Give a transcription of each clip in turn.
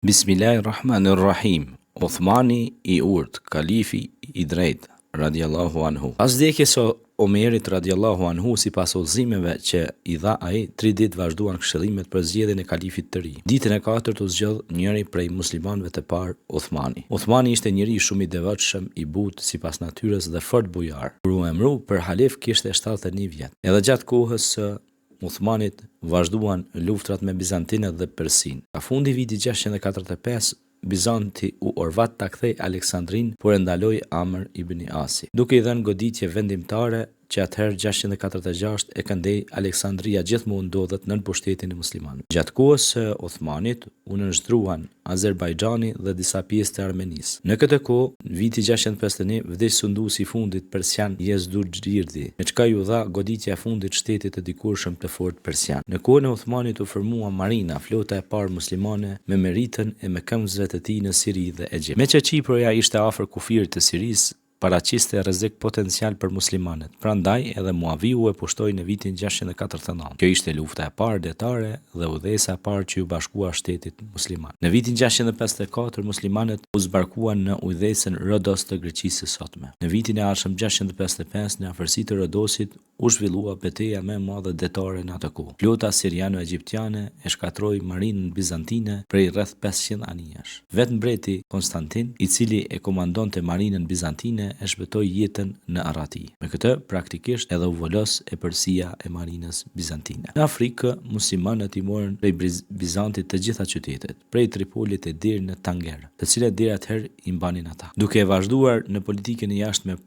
Bismillahirrahmanirrahim. Uthmani i urt, kalifi i drejt, radiallahu anhu. Pas vdekjes së Omerit radiallahu anhu, sipas udhëzimeve që i dha ai, 3 ditë vazhduan këshillimet për zgjedhjen e kalifit të ri. Ditën e 4 u zgjodh njëri prej muslimanëve të parë, Uthmani. Uthmani ishte njeri shumë i devotshëm, i butë sipas natyrës dhe fort bujar. Kur u emëru për halif kishte 71 vjet. Edhe gjatë kohës së Uthmanit vazhduan luftrat me Bizantinët dhe Persin. Ka fundi viti 645, Bizanti u orvat ta kthej Aleksandrin, por e ndaloi Amr ibn Asi, duke i dhënë goditje vendimtare që atëherë 646 e këndej Aleksandria gjithmonë ndodhet nën pushtetin e muslimanëve. Gjatë kohës së Uthmanit u nënshtruan Azerbajxhani dhe disa pjesë të Armenisë. Në këtë kohë, viti 651, vdes sunduesi i fundit persian Yezdurgjirdi, me çka ju dha goditja e fundit shtetit të dikurshëm të fortë persian. Në kohën e Uthmanit u formua marina, flota e parë muslimane me meritën e mëkëmësve të tij në Siri dhe Egjipt. Me që Çiproja ishte afër kufirit të Sirisë, paraqiste rrezik potencial për muslimanët. Prandaj edhe Muaviu e pushtoi në vitin 649. Kjo ishte lufta e parë detare dhe udhëhesa e parë që u bashkua shtetit musliman. Në vitin 654 muslimanët u zbarkuan në udhëhesën Rodos të Greqisë së sotme. Në vitin e ardhshëm 655 në afërsi të Rodosit u zhvillua betejë më e madhe detare në atë kohë. Flota siriano-egjiptiane e shkatroi marinën bizantine prej rreth 500 anijesh. Vetë mbreti Konstantin, i cili e komandonte marinën bizantine, e shpëtoi jetën në Arrati. Me këtë, praktikisht edhe u volos e Persia e marinës bizantine. Në Afrikë, muslimanët i morën prej Bizantit të gjitha qytetet, prej Tripolit e deri në Tanger, të cilat deri atëherë i mbanin ata. Duke e vazhduar në politikën e jashtme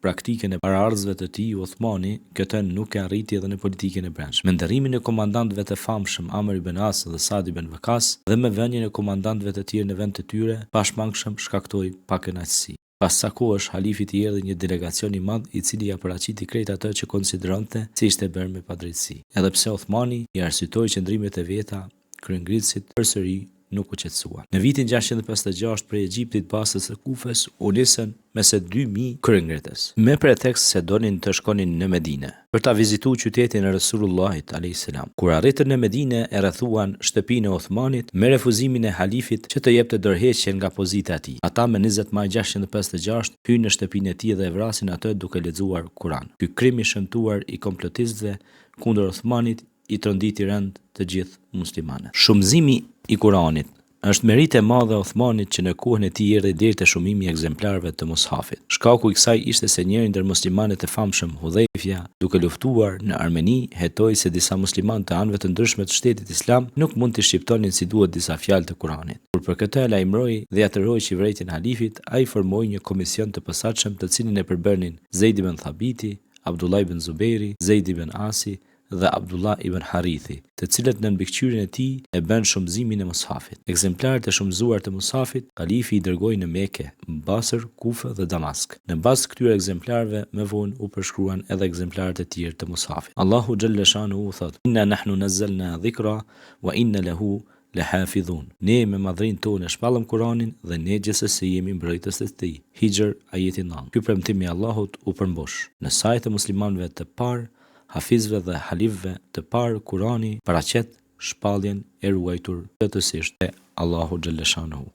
praktikën e paraardhësve të tij, Uthmani këtë nuk e arriti edhe në politikën e brendshme. Me ndërrimin e komandantëve të famshëm Amr ibn As dhe Saad ibn Waqqas dhe me vënien e komandantëve të tjerë në vend të tyre, pashmangshëm shkaktoi pakënaqësi. Pas sa kohësh, halifi i erdhi një delegacion i madh, i cili ja paraqiti krejt atë që konsideronte se ishte bërë me padrejtësi. Edhe pse Uthmani i arsyetoi qëndrimet e veta, kryengritësit përsëri nuk u qetësuan. Në vitin 656 prej Egjiptit, basës së Kufës, u nisën mes 2000 kryengritës, me pretekst se donin të shkonin në Medinë për ta vizituar qytetin e Resulullahit a.s. Kur arritën në Medinë, e rrethuan shtëpinë e Uthmanit me refuzimin e halifit që të jepte dorëheqje nga pozita e tij. Ata me 20 maj 656 hynë në shtëpinë e tij dhe e vrasin atë duke lexuar Kur'an. Ky krim i shëmtuar i komplotistëve kundër Uthmanit i tronditi rënd të gjithë muslimanët. Shumëzimi i Kuranit është meritë e madhe e Uthmanit që në kohën e tij erdhi deri te shumimi i ekzemplarëve të mushafit. Shkaku i kësaj ishte se njëri ndër muslimanët e famshëm, Hudhaifja, duke luftuar në Armeni, hetoi se disa muslimanë të anëve të ndryshme të shtetit islam nuk mund të shqiptonin si duhet disa fjalë të Kuranit. Kur për këtë e lajmëroi dhe atëroi qeverisjen e halifit, ai formoi një komision të posaçëm, të cilin e përbërnin Zeid ibn Thabiti, Abdullah ibn Zubairi, Zeid ibn Asi dhe Abdullah ibn Harithi, të cilët në mbikëqyrjen e tij e bën shumëzimin e mushafit. Ekzemplarët e shumëzuar të mushafit, kalifi i dërgoi në Mekë, Basër, Kufë dhe Damask. Në bazë këtyre ekzemplarëve, më vonë u përshkruan edhe ekzemplarët e tjerë të mushafit. Allahu xhalla shanuhu thot: "Inna nahnu nazzalna dhikra wa inna lahu lahafidhun." Ne me madhrinë tonë shpallëm Kur'anin dhe ne gjithsesi jemi mbrojtës të tij. Hijr ajeti 9. Ky premtim i Allahut u përmbush në sajtë e muslimanëve të parë, hafizve dhe halifëve të parë. Kurani paraqet shpalljen e ruajtur plotësisht e Allahu xhalla shanuhu.